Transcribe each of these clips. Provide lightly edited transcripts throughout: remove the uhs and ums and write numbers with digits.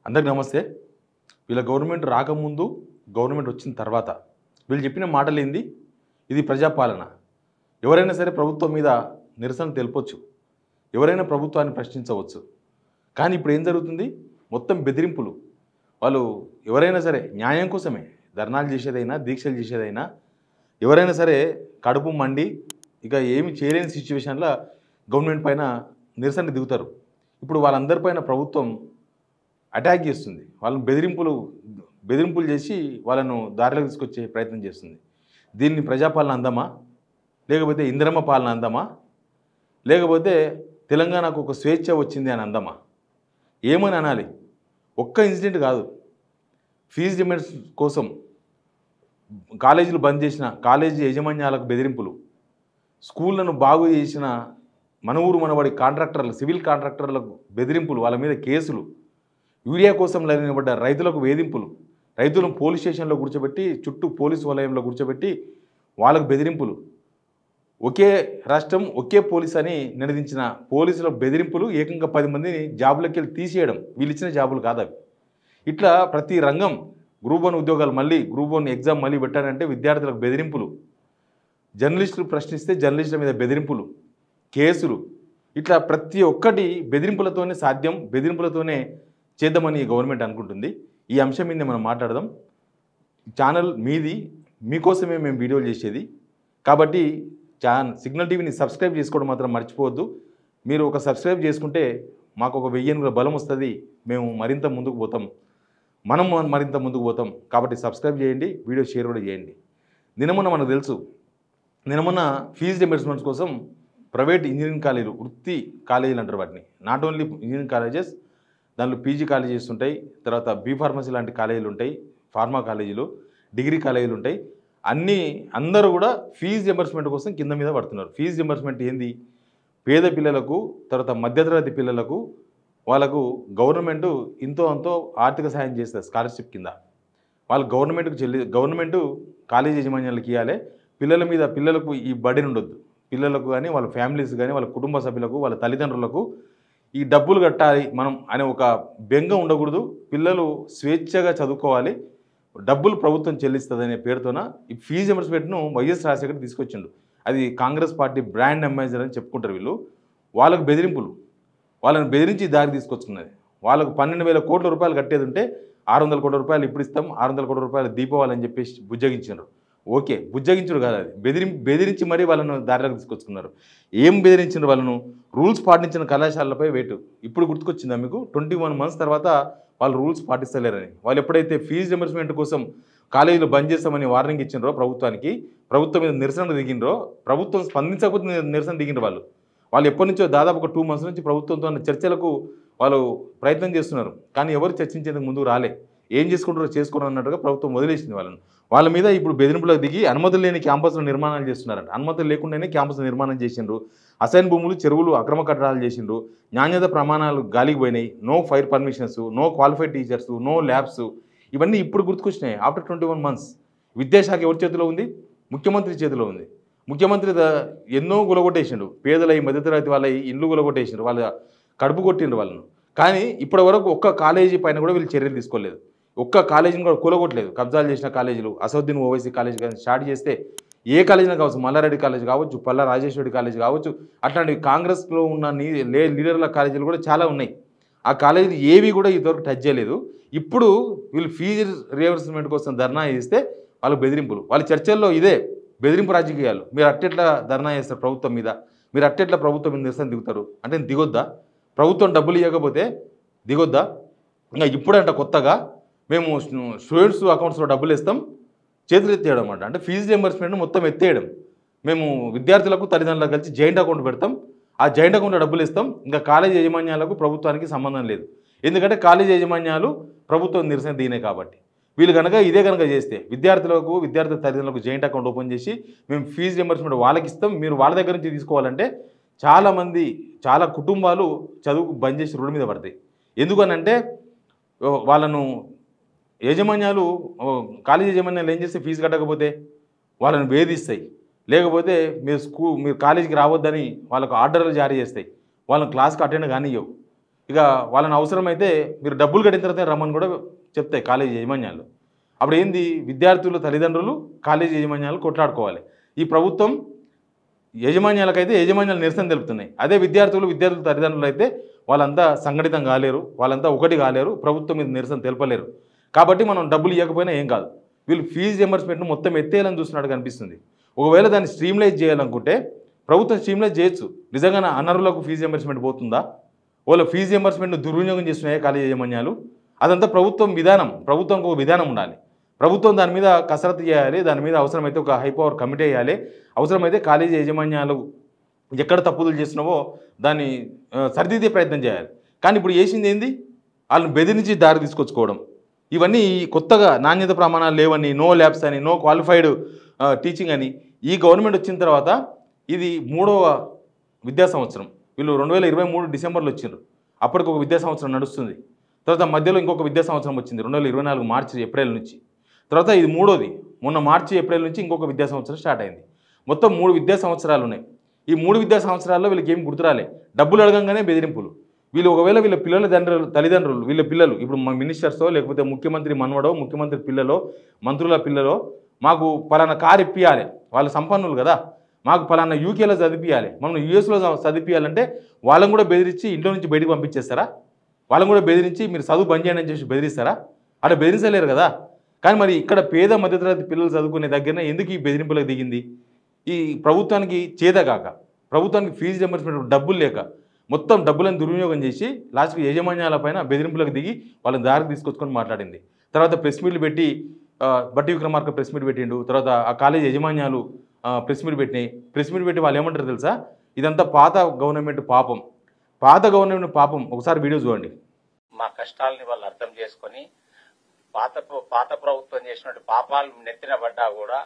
అందరికీ నమస్తే. వీళ్ళ గవర్నమెంట్ రాకముందు, గవర్నమెంట్ వచ్చిన తర్వాత వీళ్ళు చెప్పిన మాటలు ఏంది? ఇది ప్రజాపాలన. ఎవరైనా సరే ప్రభుత్వం మీద నిరసన తెలపొచ్చు, ఎవరైనా ప్రభుత్వాన్ని ప్రశ్నించవచ్చు. కానీ ఇప్పుడు ఏం జరుగుతుంది? మొత్తం బెదిరింపులు. వాళ్ళు ఎవరైనా సరే న్యాయం కోసమే ధర్నాలు చేసేదైనా, దీక్షలు చేసేదైనా, ఎవరైనా సరే కడుపు మండి ఇక ఏమి చేయలేని సిచ్యువేషన్లో గవర్నమెంట్ పైన నిరసన దిగుతారు. ఇప్పుడు వాళ్ళందరిపైన ప్రభుత్వం అటాక్ చేస్తుంది. వాళ్ళని బెదిరింపులు చేసి వాళ్ళను దారిలోకి తీసుకొచ్చే ప్రయత్నం చేస్తుంది. దీన్ని ప్రజాపాలన అందామా, లేకపోతే ఇందిరమ్మ పాలన అందామా, లేకపోతే తెలంగాణకు ఒక స్వేచ్ఛ వచ్చింది అని అందామా? ఏమని అనాలి? ఒక్క ఇన్సిడెంట్ కాదు, ఫీజు డిమాండ్స్ కోసం కాలేజీలు బంద్ చేసిన కాలేజీ యాజమాన్యాలకు బెదిరింపులు, స్కూళ్లను బాగు చేసిన మన ఊరు మనబడి కాంట్రాక్టర్లు, సివిల్ కాంట్రాక్టర్లకు బెదిరింపులు, వాళ్ళ మీద కేసులు, యూరియా కోసం నిలబడ్డ రైతులకు వేధింపులు, రైతులను పోలీస్ స్టేషన్లో కూర్చోబెట్టి చుట్టూ పోలీసు వలయంలో కూర్చోబెట్టి వాళ్ళకు బెదిరింపులు, ఒకే రాష్ట్రం ఒకే పోలీస్ అని నినదించిన పోలీసుల బెదిరింపులు, ఏకంగా 10 మందిని జాబులకి వెళ్ళి తీసేయడం. వీళ్ళు ఇచ్చిన జాబులు కాదు అవి. ఇట్లా ప్రతి రంగం, గ్రూప్ 1 ఉద్యోగాలు మళ్ళీ గ్రూప్ 1 ఎగ్జామ్ మళ్ళీ పెట్టారంటే విద్యార్థులకు బెదిరింపులు, జర్నలిస్టులు ప్రశ్నిస్తే జర్నలిస్టుల మీద బెదిరింపులు, కేసులు, ఇట్లా ప్రతి ఒక్కటి బెదిరింపులతోనే సాధ్యం, బెదిరింపులతోనే చేద్దామని గవర్నమెంట్ అనుకుంటుంది. ఈ అంశం మీద మనం మాట్లాడదాం. ఛానల్ మీది, మీకోసమే మేము వీడియోలు చేసేది. కాబట్టి సిగ్నల్ టీవీని సబ్స్క్రైబ్ చేసుకోవడం మాత్రం మర్చిపోవద్దు. మీరు ఒక సబ్స్క్రైబ్ చేసుకుంటే మాకు ఒక 1000 బలం వస్తుంది, మేము మరింత ముందుకు పోతాం, మనం మరింత ముందుకు పోతాం. కాబట్టి సబ్స్క్రైబ్ చేయండి, వీడియో షేర్ కూడా చేయండి. నిన్నమొన్న మనకు తెలుసు, నిన్నమొన్న ఫీజు రియంబర్స్మెంట్స్ కోసం ప్రైవేట్ ఇంజనీరింగ్ కాలేజీలు, వృత్తి కాలేజీలు అంటారు వాటిని, నాట్ ఓన్లీ ఇంజనీరింగ్ కాలేజెస్, దాంట్లో పీజీ కాలేజెస్ ఉంటాయి, తర్వాత బీఫార్మసీ లాంటి కాలేజీలు ఉంటాయి, ఫార్మా కాలేజీలు, డిగ్రీ కాలేజీలు ఉంటాయి. అందరూ కూడా ఫీజు రియంబర్స్మెంట్ కోసం కింద మీద పడుతున్నారు. ఫీజు రియంబర్స్మెంట్ ఏంది? పేద పిల్లలకు, తర్వాత మధ్యతరగతి పిల్లలకు వాళ్ళకు గవర్నమెంట్ ఇంతో అంతో ఆర్థిక సాయం చేస్తుంది స్కాలర్షిప్ కింద. వాళ్ళు గవర్నమెంట్ కాలేజీ యాజమాన్యాలకు ఇవ్వాలి. పిల్లలకు ఈ బర్డెన్ ఉండొద్దు. పిల్లలకు కానీ, వాళ్ళ ఫ్యామిలీస్ కానీ, వాళ్ళ కుటుంబ సభ్యులకు, వాళ్ళ తల్లిదండ్రులకు ఈ డబ్బులు కట్టాలి మనం అనే ఒక బెంగ ఉండకూడదు. పిల్లలు స్వేచ్ఛగా చదువుకోవాలి, డబ్బులు ప్రభుత్వం చెల్లిస్తుంది అనే పేరుతోన ఈ ఫీజు రియంబర్స్మెంట్ను వైఎస్ రాజశేఖర్ తీసుకొచ్చిండు. అది కాంగ్రెస్ పార్టీ బ్రాండ్ అంబాసిడర్ అని చెప్పుకుంటారు వీళ్ళు. వాళ్ళకు బెదిరింపులు, వాళ్ళని బెదిరించి దారి తీసుకొచ్చుకున్నది. వాళ్ళకు 12,000 కోట్ల రూపాయలు కట్టేది ఉంటే 600 కోట్ల రూపాయలు ఇప్పుడు ఇస్తాం, 600 కోట్ల రూపాయలు దీపావళి అని చెప్పేసి బుజ్జగించారు. ఓకే, బుజ్జగించుడు కాదు, అది బెదిరించి మరీ వాళ్ళను దారిలోకి తీసుకొచ్చుకున్నారు. ఏం బెదిరించారు వాళ్ళను? రూల్స్ పాటించిన కళాశాలలపై వేటు. ఇప్పుడు గుర్తుకొచ్చిందా మీకు? 21 మంత్స్ తర్వాత వాళ్ళు రూల్స్ పాటిస్తలేరని. వాళ్ళు ఎప్పుడైతే ఫీజు రియంబర్స్మెంట్ కోసం కాలేజీలు బంద్ చేస్తామని వార్నింగ్ ఇచ్చినారో ప్రభుత్వానికి, ప్రభుత్వం మీద నిరసన దిగినరో, ప్రభుత్వం స్పందించకపోతే నిరసన దిగిన వాళ్ళు ఎప్పటి నుంచో దాదాపు ఒక 2 మంత్స్ నుంచి ప్రభుత్వంతో చర్చలకు వాళ్ళు ప్రయత్నం చేస్తున్నారు. కానీ ఎవరు చర్చించేందుకు ముందుకు రాలే. ఏం చేసుకుంటారో చేసుకోరు అన్నట్టుగా ప్రభుత్వం వదిలేసింది వాళ్ళని. వాళ్ళ మీద ఇప్పుడు బెదిరింపులకు దిగి అనుమతులు లేని క్యాంపస్లో నిర్మాణాలు చేస్తున్నారంట. అనుమతులు లేకుండానే క్యాంపస్ నిర్మాణం చేసిండ్రు. అసైన్ భూములు, చెరువులు అక్రమ కట్టడాలు చేసిండ్రు. నాణ్యత ప్రమాణాలు గాలికి పోయినాయి. No fire permissions, no qualified teachers, no labs. ఇవన్నీ ఇప్పుడు గుర్తుకొచ్చినాయి ఆఫ్టర్ 21 మంత్స్. విద్యాశాఖ ఎవరి చేతిలో ఉంది? ముఖ్యమంత్రి చేతిలో ఉంది. ముఖ్యమంత్రి ఎన్నో గులగొట్టేసిండు. పేదల, ఈ మధ్యతరగతి వాళ్ళ ఇండ్లు గులగొట్టేసిండ్రు, వాళ్ళ కడుపు కొట్టిండ్రు వాళ్ళను. కానీ ఇప్పటి వరకు ఒక్క కాలేజీ పైన కూడా వీళ్ళు చర్యలు తీసుకోలేదు. ఒక్క కాలేజీని కూడా కూలగొట్టలేదు. కబ్జాలు చేసిన కాలేజీలు, అసదుద్దీన్ ఓవైసీ కాలేజీ కానీ స్టార్ట్ చేస్తే ఏ కాలేజీనా కావచ్చు, మల్లారెడ్డి కాలేజ్ కావచ్చు, పల్లా రాజేశ్వరి కాలేజ్ కావచ్చు, అట్లాంటి కాంగ్రెస్లో ఉన్న లీడర్ల కాలేజీలు కూడా చాలా ఉన్నాయి. ఆ కాలేజీలు ఏవి కూడా ఇంతవరకు టచ్ చేయలేదు. ఇప్పుడు వీళ్ళు ఫీజు రియంబర్స్మెంట్ కోసం ధర్నా చేస్తే వాళ్ళ బెదిరింపులు, వాళ్ళ చర్చల్లో ఇదే బెదిరింపు రాజకీయాలు. మీరు అట్టెట్లా ధర్నా చేస్తారు ప్రభుత్వం మీద, మీరు అట్టెట్లా ప్రభుత్వం మీద నిరసన దిగుతారు అంటే దిగొద్దా? ప్రభుత్వం డబ్బులు ఇవ్వకపోతే దిగొద్దా? ఇంకా ఇప్పుడంట కొత్తగా మేము స్టూడెంట్స్ అకౌంట్స్లో డబ్బులు ఇస్తాం, చేతులు ఎత్తేయడం అన్నమాట. అంటే ఫీజు రియంబర్స్మెంట్ మొత్తం ఎత్తేయడం. మేము విద్యార్థులకు, తల్లిదండ్రులకు కలిసి జాయింట్ అకౌంట్ పెడతాం, ఆ జాయింట్ అకౌంట్లో డబ్బులు ఇస్తాం. ఇంకా కాలేజీ యాజమాన్యాలకు ప్రభుత్వానికి సంబంధం లేదు. ఎందుకంటే కాలేజీ యాజమాన్యాలు ప్రభుత్వం నిరసన దిగినాయి కాబట్టి. వీళ్ళు కనుక ఇదే చేస్తే విద్యార్థి తల్లిదండ్రులకు జాయింట్ అకౌంట్ ఓపెన్ చేసి మేము ఫీజు రియంబర్స్మెంట్ వాళ్ళకి ఇస్తాం, మీరు వాళ్ళ దగ్గర నుంచి తీసుకోవాలంటే చాలా కుటుంబాలు చదువుకు బంద్ చేసి రోడ్డు మీద పడతాయి. ఎందుకనంటే వాళ్ళను కాలేజీ యాజమాన్యాలు ఏం చేస్తే ఫీజు కట్టకపోతే వాళ్ళని వేధిస్తాయి, లేకపోతే మీరు కాలేజీకి రావద్దని వాళ్ళకు ఆర్డర్లు జారీ చేస్తాయి, వాళ్ళని క్లాస్కి అటెండ్ కానివ్వవు. ఇక వాళ్ళని అవసరమైతే మీరు డబ్బులు కట్టిన తర్వాత రమ్మని కూడా చెప్తాయి కాలేజీ యాజమాన్యాలు. అప్పుడు ఏంది, విద్యార్థుల తల్లిదండ్రులు కాలేజీ యాజమాన్యాలు కొట్లాడుకోవాలి. ఈ ప్రభుత్వం యాజమాన్యాలకైతే యాజమాన్యాలు నిరసన తెలుపుతున్నాయి. అదే విద్యార్థుల తల్లిదండ్రులు అయితే వాళ్ళంతా సంఘటితం కాలేరు, వాళ్ళంతా ఒకటి కాలేరు, ప్రభుత్వం మీద నిరసన తెలపలేరు. కాబట్టి మనం డబ్బులు ఇవ్వకపోయినా ఏం కాదు. వీళ్ళు ఫీజు రియంబర్స్మెంట్ను మొత్తం ఎత్తేయాలని చూస్తున్నట్టు కనిపిస్తుంది. ఒకవేళ దాన్ని స్ట్రీమ్లైజ్ చేయాలనుకుంటే ప్రభుత్వం స్ట్రీమ్లైజ్ చేయొచ్చు. నిజంగా అనర్హులకు ఫీజు రియంబర్స్మెంట్ పోతుందా? వాళ్ళ ఫీజు రియంబర్స్మెంట్ను దుర్వినియోగం చేస్తున్నాయి కాలేజీ యాజమాన్యాలు. అదంతా ప్రభుత్వం విధానం. ప్రభుత్వంకి ఒక విధానం ఉండాలి. ప్రభుత్వం దాని మీద కసరత్తు చేయాలి. దాని మీద అవసరమైతే ఒక హై పవర్ కమిటీ వేయాలి. అవసరమైతే కాలేజీ యాజమాన్యాలు ఎక్కడ తప్పులు చేస్తున్నావో దాన్ని సరిదిద్దే ప్రయత్నం చేయాలి. కానీ ఇప్పుడు చేసింది ఏంది, వాళ్ళని బెదిరించి దారి తీసుకొచ్చుకోవడం. ఇవన్నీ కొత్తగా నాణ్యత ప్రమాణాలు లేవని, నో ల్యాబ్స్ అని, నో క్వాలిఫైడ్ టీచింగ్ అని ఈ గవర్నమెంట్ వచ్చిన తర్వాత ఇది 3వ విద్యా సంవత్సరం. వీళ్ళు 2023 డిసెంబర్లో వచ్చిండ్రు. అప్పటికి ఒక విద్యా సంవత్సరం నడుస్తుంది. తర్వాత మధ్యలో ఇంకొక విద్యా సంవత్సరం వచ్చింది 2024 మార్చి ఏప్రిల్ నుంచి. తర్వాత ఇది 3వది. మొన్న మార్చి ఏప్రిల్ నుంచి ఇంకొక విద్యా సంవత్సరం స్టార్ట్ అయింది. మొత్తం 3 విద్యా సంవత్సరాలు ఉన్నాయి. ఈ 3 విద్యా సంవత్సరాల్లో వీళ్ళకి ఏం గుర్తురాలే. డబ్బులు అడగంగానే బెదిరింపులు. వీళ్ళు ఒకవేళ వీళ్ళ పిల్లల తల్లిదండ్రులు వీళ్ళ పిల్లలు ఇప్పుడు మా మినిస్టర్సో లేకపోతే ముఖ్యమంత్రి మనవడో, ముఖ్యమంత్రి పిల్లలో, మంత్రుల పిల్లలో మాకు పలానా కారు ఇప్పియాలి, వాళ్ళు సంపన్నులు కదా, మాకు పలానా యూకేలో చదివియాలి, మనం యూఎస్లో చదివియాలంటే వాళ్ళని కూడా బెదిరించి ఇంట్లో నుంచి బయటకు పంపించేస్తారా? వాళ్ళని కూడా బెదిరించి మీరు చదువు బంద్ చేయండి అని చెప్పి బెదిరిస్తారా? అక్కడ బెదిరించలేరు కదా. కానీ మరి ఇక్కడ పేద మధ్యతరగతి పిల్లలు చదువుకునే దగ్గరనే ఎందుకు ఈ బెదిరింపులకు దిగింది? ఈ ప్రభుత్వానికి చేతగాక, ప్రభుత్వానికి ఫీజు రియంబర్స్మెంట్ డబ్బులు లేక మొత్తం డబ్బులను దుర్వినియోగం చేసి లాస్ట్కి యాజమాన్యాలపైన బెదిరింపులకు దిగి వాళ్ళని దారికి తీసుకొచ్చుకొని మాట్లాడింది. తర్వాత ప్రెస్ మీట్లు పెట్టి బట్టి విక్రమార్క ప్రెస్ మీట్ పెట్టిండు. తర్వాత ఆ కాలేజ్ యాజమాన్యాలు ప్రెస్ మీట్ పెట్టినాయి. ప్రెస్ మీట్ పెట్టి వాళ్ళు ఏమంటారు తెలుసా, ఇదంతా పాత గవర్నమెంట్ పాపం, పాత గవర్నమెంట్ పాపం. ఒకసారి వీడియో చూడండి. మా కష్టాలని వాళ్ళు అర్థం చేసుకొని పాత ప్రభుత్వం చేసినటువంటి పాపాలు నెత్తిన పడ్డా కూడా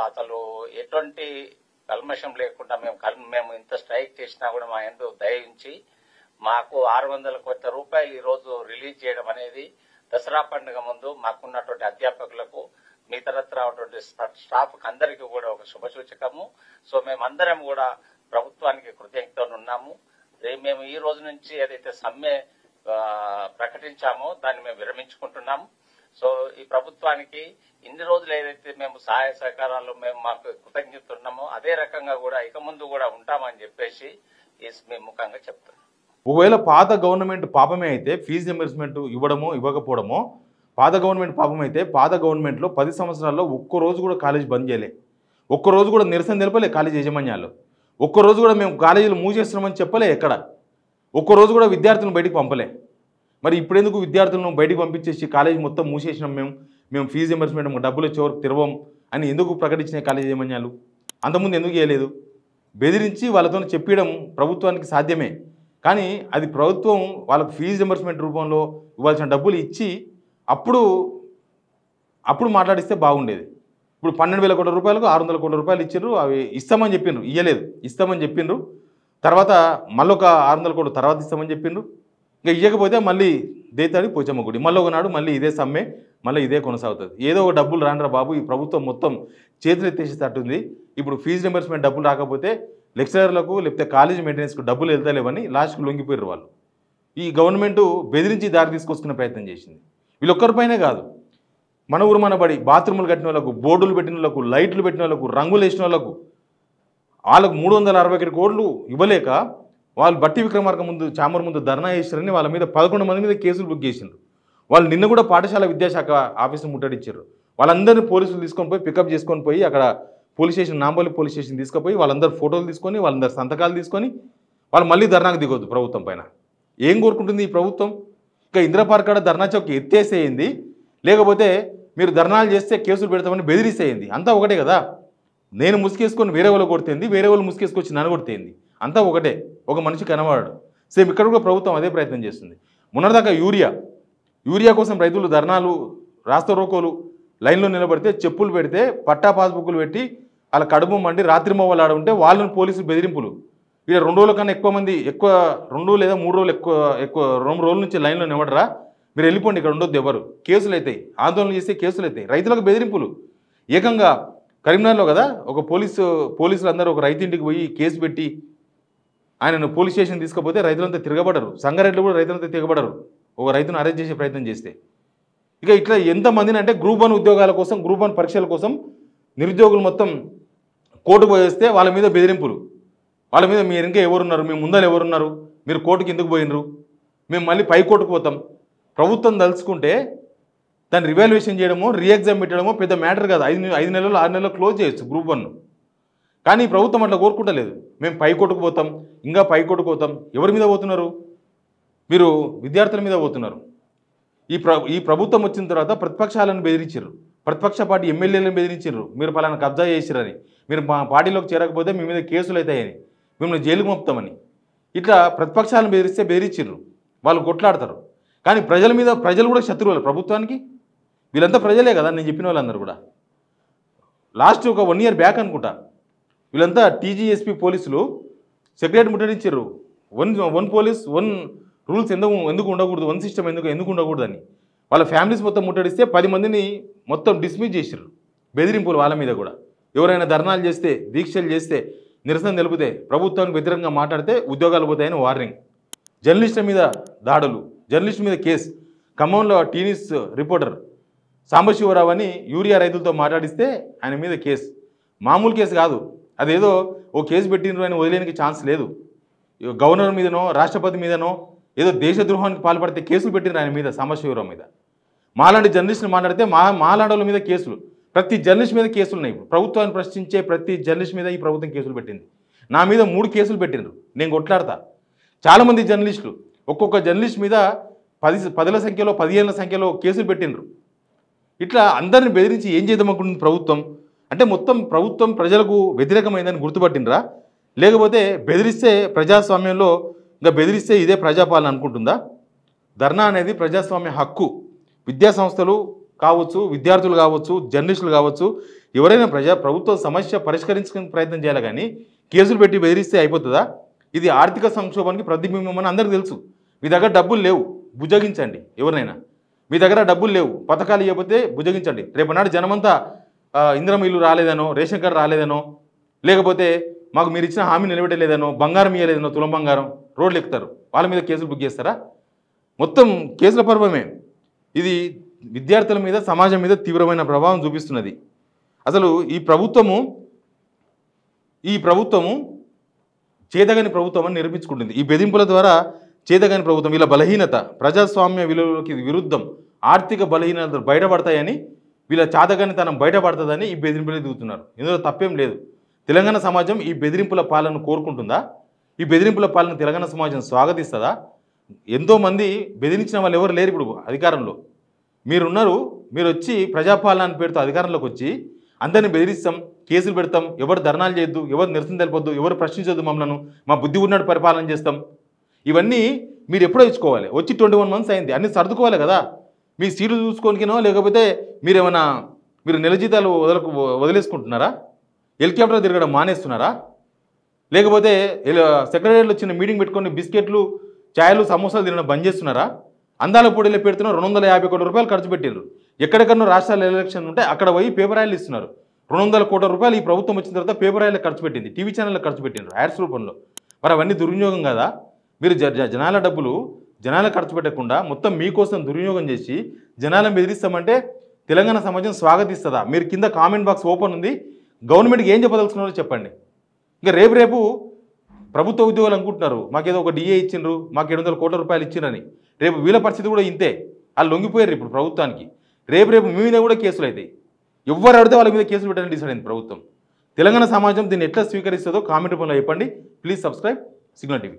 అసలు ఎటువంటి కల్మషం లేకుండా మేము ఇంత స్ట్రైక్ చేసినా కూడా మా యందు దయించి మాకు 600 కోట్ల రూపాయలు ఈ రోజు రిలీజ్ చేయడం అనేది దసరా పండుగ ముందు మాకున్నటువంటి అధ్యాపకులకు మిగతా స్టాఫ్ అందరికీ కూడా ఒక శుభసూచకము. సో మేమందరం కూడా ప్రభుత్వానికి కృతజ్ఞతలు ఉన్నాము. మేము ఈ రోజు నుంచి ఏదైతే సమ్మె ప్రకటించామో దాన్ని మేము విరమించుకుంటున్నాము. సో ఈ ప్రభుత్వానికి ఇన్ని రోజులు ఏదైతే మేము సహాయ సహకారాలు మాకు కృతజ్ఞత ఉన్నామో అదే రకంగా కూడా ఇక ముందు కూడా ఉంటామని చెప్పేసి మేము ముఖంగా చెప్తున్నాం. ఒకవేళ పాత గవర్నమెంట్ పాపమే అయితే ఫీజు రియంబర్స్మెంట్ ఇవ్వడమో ఇవ్వకపోవడమో, పాత గవర్నమెంట్ పాపం అయితే పాత గవర్నమెంట్లో 10 సంవత్సరాల్లో ఒక్కరోజు కూడా కాలేజ్ బంద్ చేయలే, ఒక్కరోజు కూడా నిరసన తెలపలే కాలేజ్ యాజమాన్యాలు, ఒక్కరోజు కూడా మేము కాలేజీలు మూసేస్తున్నామని చెప్పలే ఎక్కడ, ఒక్కరోజు కూడా విద్యార్థులను బయటికి పంపలే. మరి ఇప్పుడెందుకు విద్యార్థులను బయటికి పంపించేసి కాలేజీ మొత్తం మూసేసినాం, మేము ఫీజు రియంబర్స్మెంట్ డబ్బులు వచ్చేవరకు తిరవం అని ఎందుకు ప్రకటించినాయి కాలేజీ యాజమాన్యాలు? అంతకుముందు ఎందుకు చేయలేదు? బెదిరించి వాళ్ళతో చెప్పడం ప్రభుత్వానికి సాధ్యమే, కానీ అది ప్రభుత్వం వాళ్ళకు ఫీజు రియంబర్స్మెంట్ రూపంలో ఇవ్వాల్సిన డబ్బులు ఇచ్చి అప్పుడు మాట్లాడిస్తే బాగుండేది. ఇప్పుడు 12,000 కోట్ల రూపాయలకు 600 కోట్ల రూపాయలు ఇచ్చారు, అవి ఇస్తామని చెప్పిండ్రు, ఇవ్వలేదు, ఇస్తామని చెప్పిండ్రు. తర్వాత మళ్ళీ ఒక 600 కోట్ల తర్వాత ఇస్తామని చెప్పిండ్రు. ఇంకా ఇవ్వకపోతే మళ్ళీ దేతాడి పోచమ్మ గుడి, మళ్ళీ ఒకనాడు మళ్ళీ ఇదే సమ్మె, మళ్ళీ ఇదే కొనసాగుతుంది. ఏదో ఒక డబ్బులు రానరా బాబు, ఈ ప్రభుత్వం మొత్తం చేతులు ఎత్తేసేటట్టుంది. ఇప్పుడు ఫీజు రియంబర్స్మెంట్ డబ్బులు రాకపోతే లెక్చరర్లకు లేకపోతే కాలేజీ మెయింటెనెన్స్కు డబ్బులు వెళ్తలేవని లాస్ట్కు లొంగిపోయారు వాళ్ళు. ఈ గవర్నమెంటు బెదిరించి దారి తీసుకొచ్చుకునే ప్రయత్నం చేసింది. వీళ్ళొక్కరిపైనే కాదు, మన ఊరు మనబడి బాత్రూములు కట్టిన వాళ్ళకు, బోర్డులు పెట్టిన వాళ్ళకు, లైట్లు పెట్టిన వాళ్ళకు, రంగులు వేసిన వాళ్ళకు, వాళ్ళకు 361 కోట్లు ఇవ్వలేక వాళ్ళు బట్టి విక్రమార్క ముందు చాంబర్ ముందు ధర్నా చేశారని వాళ్ళ మీద 11 మంది మీద కేసులు బుక్ చేసిండ్రు. వాళ్ళు నిన్న కూడా పాఠశాల విద్యాశాఖ ఆఫీసును ముట్టడిచ్చారు. వాళ్ళందరినీ పోలీసులు తీసుకొని పోయి పికప్ చేసుకొని పోయి అక్కడ police station, Nampally police station తీసుకుపోయి వాళ్ళందరూ ఫోటోలు తీసుకొని వాళ్ళందరూ సంతకాలు తీసుకొని వాళ్ళు మళ్ళీ ధర్నాకు దిగొద్దు ప్రభుత్వం పైన. ఏం కోరుకుంటుంది ఈ ప్రభుత్వం? ఇంకా ఇందిరాపార్క్ కాడ ధర్నా చౌక్ ఎత్తేసేయింది, లేకపోతే మీరు ధర్నాలు చేస్తే కేసులు పెడతామని బెదిరిసేయింది. అంతా ఒకటే కదా. నేను ముసుకేసుకొని వేరే వాళ్ళు కొడితేంది, వేరే వాళ్ళు ముసుకేసుకొచ్చి నన్ను కొడితేంది, అంతా ఒకటే, ఒక మనిషి కనబడాడు. సేమ్ ఇక్కడ కూడా ప్రభుత్వం అదే ప్రయత్నం చేస్తుంది. మొన్నటిదాకా యూరియా కోసం రైతులు ధర్నాలు, రాస్తా రోకోలు లైన్లో నిలబడితే చెప్పులు పెడితే పట్టా పాస్బుక్లు పెట్టి వాళ్ళ కడుపు మండి రాత్రి మొవ్వలు ఆడ ఉంటే వాళ్ళని పోలీసులు బెదిరింపులు. ఇక్కడ 2 రోజుల కన్నా ఎక్కువ మంది, 2 లేదా 3 రోజులు ఎక్కువ 2 రోజుల నుంచి లైన్లో నిలబడరా, మీరు వెళ్ళిపోండి, ఇక్కడ ఉండొద్దు ఎవరు, కేసులు అవుతాయి, ఆందోళన చేస్తే కేసులు అవుతాయి. రైతులకు బెదిరింపులు. ఏకంగా కరీంనగర్లో కదా ఒక పోలీసులు అందరూ ఒక రైతు ఇంటికి పోయి కేసు పెట్టి ఆయనను పోలీస్ స్టేషన్ తీసుకపోతే రైతులంతా తిరగబడరు. సంగారెడ్డిలో కూడా రైతులంతా తిరగబడరు ఒక రైతును అరెస్ట్ చేసే ప్రయత్నం చేస్తే. ఇక ఇట్లా ఎంతమందిని అంటే గ్రూప్ 1 ఉద్యోగాల కోసం, గ్రూప్ 1 పరీక్షల కోసం నిరుద్యోగులు మొత్తం కోర్టుకు పోయేస్తే వాళ్ళ మీద బెదిరింపులు. వాళ్ళ మీద మీరు ఇంకా ఎవరున్నారు, మీ ముందర ఎవరున్నారు, మీరు కోర్టుకి ఎందుకు పోయినరు, మేము మళ్ళీ పై కోర్టుకు పోతాం. ప్రభుత్వం తలుచుకుంటే దాన్ని రివాల్యుయేషన్ చేయడమో రీఎగ్జామ్ పెట్టడమో పెద్ద మ్యాటర్ కాదు. 5 నెలలు 6 నెలలు క్లోజ్ చేయొచ్చు గ్రూప్ 1. కానీ ప్రభుత్వం అట్లా కోరుకుంటలేదు. మేము పై కోర్టుకు పోతాం, ఇంకా పై కోర్టుకు పోతాం. ఎవరి మీద పోతున్నారు? మీరు విద్యార్థుల మీద పోతున్నారు. ఈ ప్రభుత్వం వచ్చిన తర్వాత ప్రతిపక్షాలను బెదిరించారు. ప్రతిపక్ష పార్టీ ఎమ్మెల్యేలను బెదిరించారు. మీరు పలానా కబ్జా చేసిరని, మీరు మా పార్టీలోకి చేరకపోతే మీ మీద కేసులు అవుతాయని, మిమ్మల్ని జైలుకు పంపుతామని. ఇట్లా ప్రతిపక్షాలను బెదిరించారు. వాళ్ళు కొట్లాడతారు. కానీ ప్రజలు కూడా శత్రువులు ప్రభుత్వానికి. వీళ్ళంతా ప్రజలే కదా, నేను చెప్పిన వాళ్ళందరూ కూడా. లాస్ట్ ఒక 1 year బ్యాక్ అనుకుంటా వీళ్ళంతా టీజీఎస్పీ పోలీసులు సెక్రటరీ ముట్టడించారు. వన్ పోలీస్ 1 రూల్స్ ఎందుకు ఉండకూడదు, 1 సిస్టమ్ ఎందుకు ఉండకూడదు అని. వాళ్ళ ఫ్యామిలీస్ మొత్తం ముట్టడిస్తే 10 మందిని మొత్తం డిస్మిస్ చేశారు. బెదిరింపులు వాళ్ళ మీద కూడా. ఎవరైనా ధర్నాలు చేస్తే, దీక్షలు చేస్తే, నిరసన తెలిపితే, ప్రభుత్వానికి వ్యతిరేకంగా మాట్లాడితే ఉద్యోగాలు పోతాయని వార్నింగ్. జర్నలిస్టుల మీద దాడులు, జర్నలిస్టు మీద కేసు. ఖమ్మంలో టీవీస్ రిపోర్టర్ సాంబశివరావు అని యూరియా రైతులతో మాట్లాడిస్తే ఆయన మీద కేసు. మామూలు కేసు కాదు, అదేదో ఓ కేసు పెట్టినరు అని వదిలేనికి ఛాన్స్ లేదు. గవర్నర్ మీదనో రాష్ట్రపతి మీదనో ఏదో దేశద్రోహానికి పాల్పడితే కేసులు పెట్టినారు ఆయన మీద, సాంబశివరావు మీద. మాలాంటి జర్నలిస్టులు మాట్లాడితే మాలాడల మీద కేసులు. ప్రతి జర్నలిస్ట్ మీద కేసులు ఉన్నాయి. ప్రభుత్వాన్ని ప్రశ్నించే ప్రతి జర్నలిస్ట్ మీద ఈ ప్రభుత్వం కేసులు పెట్టింది. నా మీద 3 కేసులు పెట్టినారు. నేను కొట్లాడతా. చాలామంది జర్నలిస్టులు ఒక్కొక్క జర్నలిస్ట్ మీద 10ల సంఖ్యలో 15ల సంఖ్యలో కేసులు పెట్టినరు. ఇట్లా అందరిని బెదిరించి ఏం చేద్దామనుకుంటుంది ప్రభుత్వం? అంటే మొత్తం ప్రభుత్వం ప్రజలకు వ్యతిరేకమైందని గుర్తుపట్టినరా? లేకపోతే బెదిరిస్తే ప్రజాస్వామ్యంలో ఇంకా బెదిరిస్తే ఇదే ప్రజాపాలన అనుకుంటుందా? ధర్నా అనేది ప్రజాస్వామ్య హక్కు. విద్యా సంస్థలు కావచ్చు, విద్యార్థులు కావచ్చు, జర్నలిస్టులు కావచ్చు, ఎవరైనా ప్రభుత్వ సమస్య పరిష్కరించుకునే ప్రయత్నం చేయాలి. కానీ కేసులు పెట్టి బెదిరిస్తే అయిపోతుందా? ఇది ఆర్థిక సంక్షోభానికి ప్రతిబింబం అని అందరికీ తెలుసు. మీ దగ్గర డబ్బులు లేవు, భుజగించండి. ఎవరినైనా మీ దగ్గర డబ్బులు లేవు, పథకాలు ఇవ్వకపోతే భుజగించండి. రేపనాడు జనమంతా ఇందిరమ్మ ఇల్లు రాలేదనో, రేషన్ కార్డు రాలేదనో, లేకపోతే మాకు మీరు ఇచ్చిన హామీ నిలబెట్టలేదనో, బంగారం ఇవ్వలేదనో, తులం బంగారం రోడ్లు ఎక్కుతారు. వాళ్ళ మీద కేసులు బుక్ చేస్తారా? మొత్తం కేసుల పర్వమే. ఇది విద్యార్థుల మీద, సమాజం మీద తీవ్రమైన ప్రభావం చూపిస్తున్నది. అసలు ఈ ప్రభుత్వము చేతగాని ప్రభుత్వం అని నిరూపించుకుంటుంది. ఈ బెదింపుల ద్వారా చేతగాని ప్రభుత్వం, వీళ్ళ బలహీనత, ప్రజాస్వామ్య విలువలకి విరుద్ధం, ఆర్థిక బలహీనతలు బయటపడతాయని, వీళ్ళ చేతగానితనం బయటపడుతుందని ఈ బెదిరింపులు దిగుతున్నారు. ఇందులో తప్పేం లేదు. తెలంగాణ సమాజం ఈ బెదిరింపుల పాలన కోరుకుంటుందా? ఈ బెదిరింపుల పాలన తెలంగాణ సమాజం స్వాగతిస్తుందా? ఎంతోమంది బెదిరించిన వాళ్ళు ఎవరు లేరు ఇప్పుడు అధికారంలో. మీరున్నారు. మీరు వచ్చి ప్రజాపాలన పేరుతో అధికారంలోకి వచ్చి అందరిని బెదిరిస్తాం, కేసులు పెడతాం, ఎవరు ధర్నాలు చేయొద్దు, ఎవరు నిరసన తెలిపొద్దు, ఎవరు ప్రశ్నించొద్దు, మమ్మల్ని మా బుద్ధి ఉన్నట్టు పరిపాలన చేస్తాం. ఇవన్నీ మీరు ఎప్పుడో ఇచ్చుకోవాలి. వచ్చి 21 months అయింది. అన్నీ సర్దుకోవాలి కదా. మీ సీట్లు చూసుకోనికినో లేకపోతే మీరు నెల జీతాలు వదిలేసుకుంటున్నారా? హెలికాప్టర్ తిరగడం మానేస్తున్నారా? లేకపోతే సెక్రటరీలో చిన్న మీటింగ్ పెట్టుకొని బిస్కెట్లు, ఛాయలు, సమోసాలు తినడం బంద్ చేస్తున్నారా? అందాల పొడిలో పెడుతున్నారు. 250 కోట్ల రూపాయలు ఖర్చు పెట్టారు. ఎక్కడెక్కడో రాష్ట్రాల ఎలక్షన్ ఉంటే అక్కడ పోయి పేపర్ ఆయిల్ ఇస్తున్నారు. 200 కోట్ల రూపాయలు ఈ ప్రభుత్వం వచ్చిన తర్వాత పేపర్ ఆయిల్ ఖర్చు పెట్టింది. టీవీ ఛానళ్ళకి ఖర్చు పెట్టినారు యాడ్స్ రూపంలో. మరి అవన్నీ దుర్వినియోగం కదా. మీరు జనాల డబ్బులు జనాలకు ఖర్చు పెట్టకుండా మొత్తం మీకోసం దుర్వినియోగం చేసి జనాలను బెదిరిస్తామంటే తెలంగాణ సమాజం స్వాగతిస్తుందా? మీరు కింద కామెంట్ బాక్స్ ఓపెన్ ఉంది. గవర్నమెంట్కి ఏం చెప్పదలుచుకున్నారో చెప్పండి. ఇంకా రేపు ప్రభుత్వ ఉద్యోగాలు అనుకుంటున్నారు మాకేదో ఒక డిఏ ఇచ్చిండ్రు, మాకు 700 కోట్ల రూపాయలు ఇచ్చిండ్రని. రేపు వీళ్ళ పరిస్థితి కూడా ఇంతే. వాళ్ళు లొంగిపోయారు ఇప్పుడు ప్రభుత్వానికి. రేపు మీ మీద కూడా కేసులు అవుతాయి. ఎవరు అడితే వాళ్ళ మీద కేసులు పెట్టాలని డిసైడ్ అయింది ప్రభుత్వం. తెలంగాణ సమాజం దీన్ని ఎట్లా స్వీకరిస్తుందో కామెంట్ రూపంలో చెప్పండి. Please subscribe signal TV.